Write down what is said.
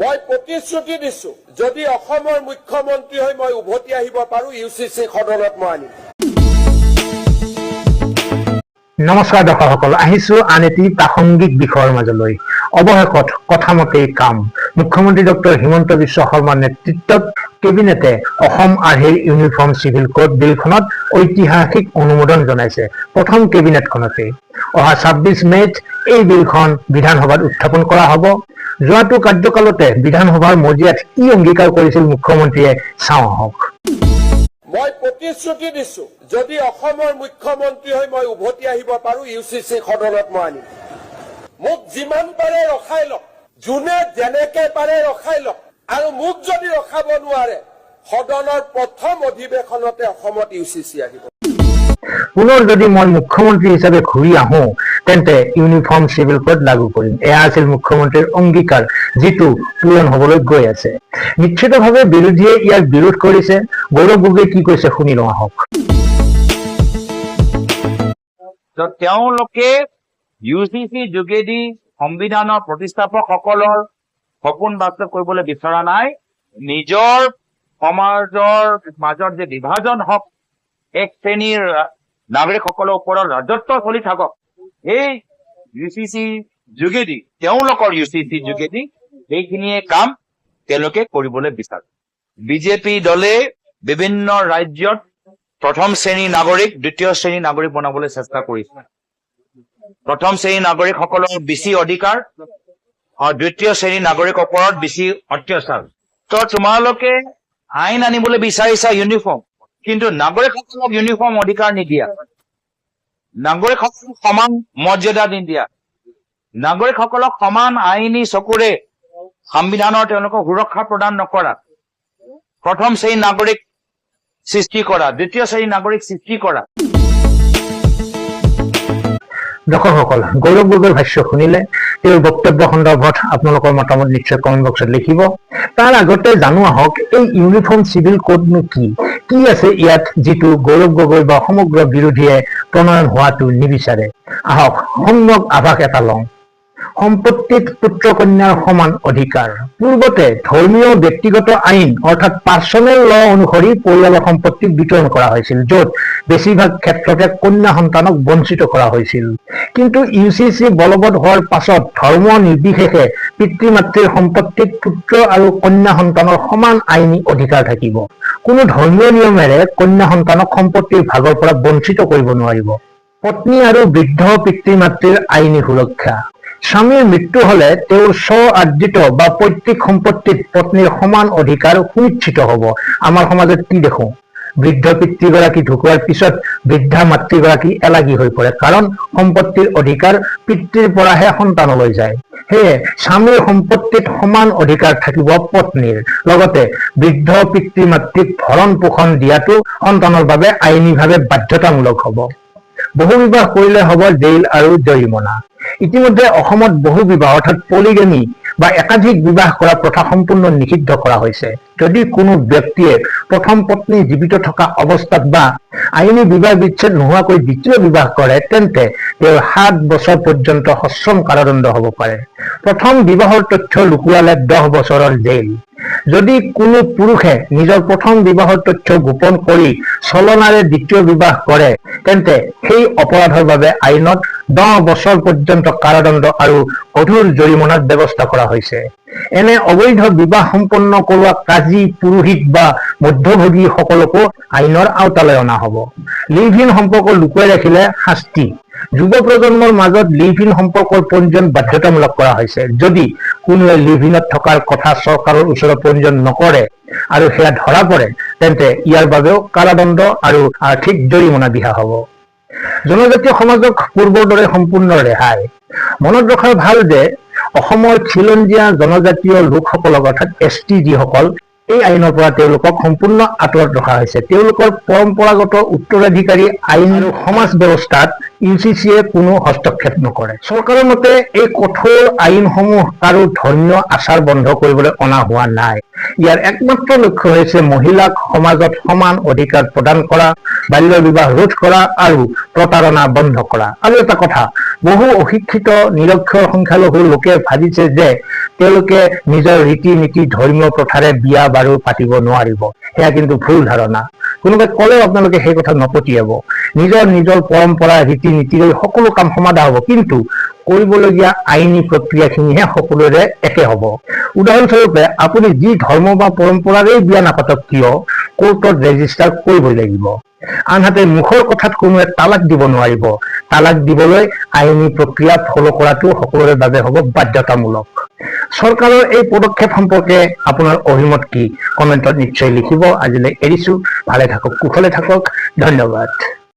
মই প্ৰতিশ্ৰুতি দিছো যদি অসমৰ মুখ্যমন্ত্ৰী হৈ মই উভতি আহিব পাৰো ইউচিচি সদনত মই আনিম। নমস্কাৰ দৰ্শকসকল, আহিছো আন এটি প্ৰাসংগিক বিষয়ৰ মাজলৈ। অৱশেষত কথামতেই কাম। মুখ্যমন্ত্ৰী ডক্টৰ হিমন্ত বিশ্ব শৰ্মাৰ নেতৃত্বত কেবিনেটে অসম আৰ্হিৰ ইউনিফৰ্ম চিভিল কোড বিলখনত ঐতিহাসিক অনুমোদন জনাইছে। প্ৰথম কেবিনেটখনতে অহা 26 মে'ত এই বিলখন বিধানসভাত উত্থাপন কৰা হ'ব। যোৱাটো কাৰ্যকালতে বিধানসভাৰ মজিয়াত কি অংগীকাৰ কৰিছিল মুখ্যমন্ত্ৰীয়ে চাওঁ আহক। মই প্ৰতিশ্ৰুতি দিছো যদি অসমৰ মুখ্যমন্ত্ৰী হৈ মই উভতি আহিব পাৰো ইউচিচি সদনত মই আনিম। মোক যিমান পাৰে ৰখাই লওক, যোনে যেনেকে পাৰে ৰখাই লওক, আৰু মোক যদি ৰখাব নোৱাৰে সদনৰ প্ৰথম অধিৱেশনতে অসমত ইউচিচি আহিব। পুনৰ যদি মই মুখ্যমন্ত্ৰী হিচাপে ঘূৰি আহো তেন্তে ইউনিফৰ্ম চিভিল কোড লাগু কৰিম। এয়া আছিল মুখ্যমন্ত্ৰীৰ অংগীকাৰ, যিটো পূৰণ হবলৈ গৈ আছে। নিশ্চিতভাৱে বিৰোধীয়ে ইয়াক বিৰোধ কৰিছে। গৌৰৱ গগৈয়ে কি কৈছে শুনি লওঁ আহক। তেওঁলোকে ইউচিচি যোগেদি সংবিধানৰ প্ৰতিষ্ঠাপকসকলৰ সপোন বাস্তৱ কৰিবলৈ বিচৰা নাই। নিজৰ সমাজৰ মাজত যে বিভাজন হওক, এক শ্ৰেণীৰ নাগৰিকসকলৰ ওপৰত ৰাজত্ব চলি থাকক, এই ইউচিচি যোগেদি তেওঁলোকৰ ইউচিচি যোগেদি এইখিনিয়ে কাম তেওঁলোকে কৰিবলৈ বিচাৰে। বিজেপি দলে বিভিন্ন ৰাজ্যত প্ৰথম শ্ৰেণীৰ নাগৰিক, দ্বিতীয় শ্ৰেণীৰ নাগৰিক বনাবলৈ চেষ্টা কৰিছে। প্ৰথম শ্ৰেণীৰ নাগৰিকসকলৰ বেছি অধিকাৰ আৰু দ্বিতীয় শ্ৰেণীৰ নাগৰিকৰ ওপৰত বেছি অত্যাচাৰ। তো তোমালোকে আইন আনিবলৈ বিচাৰিছা ইউনিফৰ্ম, কিন্তু নাগৰিকসকলক ইউনিফৰ্ম অধিকাৰ নিদিয়া, নাগৰিকসকলক সমান মৰ্যাদা নিদিয়া, নাগৰিকসকলক সমান আইনী চকুৰে সংবিধানৰ তেওঁলোকক সুৰক্ষা প্ৰদান নকৰা, প্ৰথম শ্ৰেণীৰ নাগৰিক সৃষ্টি কৰা, দ্বিতীয় শ্ৰেণীৰ নাগৰিক সৃষ্টি কৰা। দৰ্শকসকল, গৌৰৱ গগৈৰ ভাষ্য শুনিলে। তেওঁৰ বক্তব্য সন্দৰ্ভত আপোনালোকৰ মতামত নিশ্চয় কমেণ্ট বক্সত লিখিব। তাৰ আগতে জানো আহক, এই ইউনিফৰ্ম চিভিল কোডনো কি আছে ইয়াত, যিটো গৌৰৱ গগৈ বা সমগ্ৰ বিৰোধীয়ে প্ৰণয়ন হোৱাটো নিবিচাৰে। আহক সম্যক আভাস এটা লওঁ। সম্পত্তিত পুত্ৰ কন্যাৰ সমান অধিকাৰ। পূৰ্বতে ধৰ্মীয় ব্যক্তিগত আইন অৰ্থাৎ পাৰ্চনেল ল অনুসৰি পৰিয়ালৰ সম্পত্তি বিতৰণ কৰা হৈছিল, য'ত বেছিভাগ ক্ষেত্ৰতে কন্যা সন্তানক বঞ্চিত কৰা হৈছিল। কিন্তু ইউচিচি বলবৎ হোৱাৰ পাছত ধৰ্ম নিৰ্বিশেষে পিতৃ মাতৃৰ সম্পত্তিত পুত্ৰ আৰু কন্যা সন্তানৰ সমান আইনী অধিকাৰ থাকিব। কোনো ধৰ্মীয় নিয়মেৰে কন্যা সন্তানক সম্পত্তিৰ ভাগৰ পৰা বঞ্চিত কৰিব নোৱাৰিব। পত্নী আৰু বৃদ্ধ পিতৃ মাতৃৰ আইনী সুৰক্ষা। স্বামীৰ মৃত্যু হলে তেওঁৰ স্ব-আৰ্জিত বা পৈতৃক সম্পত্তিত পত্নীৰ সমান অধিকাৰ সুনিশ্চিত হ'ব। আমাৰ সমাজত কি দেখো, বৃদ্ধ পিতৃগৰাকী ঢুকোৱাৰ পিছত বৃদ্ধা মাতৃগৰাকী এলাগী হৈ পৰে, কাৰণ সম্পত্তিৰ অধিকাৰ পিতৃৰ পৰাহে সন্তানলৈ যায়। সেয়ে স্বামীৰ সম্পত্তিত সমান অধিকাৰ থাকিব পত্নীৰ। লগতে বৃদ্ধ পিতৃ মাতৃক ভৰণ পোষণ দিয়াটো সন্তানৰ বাবে আইনীভাৱে বাধ্যতামূলক হ'ব। বহু বিবাহ কৰিলে হ'ব জেইল আৰু জৰিমনা। ইতিমধ্যে অসমত বহু বিবাহ অৰ্থাৎ পলিগেমি বা একাধিক বিবাহ কৰা প্ৰথা সম্পূৰ্ণ নিষিদ্ধ কৰা হৈছে। যদি কোনো ব্যক্তিয়ে প্ৰথম পত্নী জীৱিত থকা অৱস্থাত বা আইনী বিবাহ বিচ্ছেদ নোহোৱাকৈ দ্বিতীয় বিবাহ কৰে, তেন্তে তেওঁৰ 7 বছৰ পৰ্যন্ত সশ্ৰম কাৰাদণ্ড হ'ব পাৰে। প্ৰথম বিবাহৰ তথ্য লুকুৱালে 10 বছৰৰ জেইল। যদি কোনো পুৰুষে নিজৰ প্ৰথম বিবাহৰ তথ্য গোপন কৰি ছলনাৰে দ্বিতীয় বিবাহ কৰে, তেন্তে সেই অপৰাধৰ বাবে আইনত 10 বছৰ পৰ্যন্ত কাৰাদণ্ড আৰু কঠোৰ জৰিমনাৰ ব্যৱস্থা কৰা হৈছে। এনে অবৈধ বিবাহ সম্পন্ন কৰোৱা কাজী, পুৰোহিত বা মধ্যভোগী সকলকো আইনৰ আওতালৈ অনা হ'ব। লিভ ইন সম্পৰ্ক লুকুৱাই ৰাখিলে শাস্তি। যুৱ প্ৰজন্মৰ মাজত লিভ ইন সম্পৰ্কৰ পঞ্জীয়ন বাধ্যতামূলক কৰা হৈছে। যদি কোনোৱে লিভ ইনত থকাৰ কথা চৰকাৰৰ ওচৰত পঞ্জীয়ন নকৰে আৰু সেয়া ধৰা পৰে, তেন্তে ইয়াৰ বাবেও কাৰাদণ্ড আৰু আৰ্থিক জৰিমনা বিহা হ'ব। জনজাতীয় সমাজক পূৰ্বৰ দৰে সম্পূৰ্ণ ৰেহাই। মনত ৰখাৰ ভাল যে অসমৰ খিলঞ্জীয়া জনজাতীয় লোকসকলক অৰ্থাৎ ST যিসকল, এই আইনৰ পৰা তেওঁলোকক সম্পূৰ্ণ আঁতৰত ৰখা হৈছে। তেওঁলোকৰ পৰম্পৰাগত উত্তৰাধিকাৰী আইন আৰু সমাজ ব্যৱস্থাত ইউচিচিয়ে কোনো হস্তক্ষেপ নকৰে। চৰকাৰৰ মতে এই কঠোৰ আইনসমূহ কাৰো ধৰ্মীয় আচাৰ বন্ধ কৰিবলৈ অনা হোৱা নাই। ইয়াৰ একমাত্ৰ লক্ষ্য হৈছে মহিলাক সমাজত সমান অধিকাৰ প্ৰদান কৰা, বাল্য বিবাহ ৰোধ কৰা আৰু প্ৰতাৰণা বন্ধ কৰা। আৰু এটা কথা, বহু অশিক্ষিত নিৰক্ষৰ সংখ্যালঘু লোকে ভাবিছে যে তেওঁলোকে নিজৰ ৰীতি নীতি ধৰ্মীয় প্ৰথাৰে বিয়া বাৰু পাতিব নোৱাৰিব। সেয়া কিন্তু ভুল ধাৰণা। কোনোবাই ক'লেও আপোনালোকে সেই কথা নপঠিয়াব। নিজৰ নিজৰ পৰম্পৰা ৰীতি নীতিৰে সকলো কাম সমাধা হ'ব, কিন্তু কৰিবলগীয়া আইনী প্ৰক্ৰিয়াখিনিহে সকলোৰে একে হ'ব। উদাহৰণস্বৰূপে আপুনি যি ধৰ্ম বা পৰম্পৰাৰেই বিয়া নাপাতক কিয় কোৰ্টত ৰেজিষ্টাৰ কৰিবই লাগিব। আনহাতে মুখৰ কথাত কোনোৱে তালাক দিব নোৱাৰিব। তালাক দিবলৈ আইনী প্ৰক্ৰিয়া ফল' কৰাটো সকলোৰে বাবে হ'ব বাধ্যতামূলক। চৰকাৰৰ এই পদক্ষেপ সম্পৰ্কে আপোনাৰ অভিমত কি? কমেণ্টত নিশ্চয় লিখিব। আজিলৈ এৰিছো। ভালে থাকক, কুশলে থাকক। ধন্যবাদ।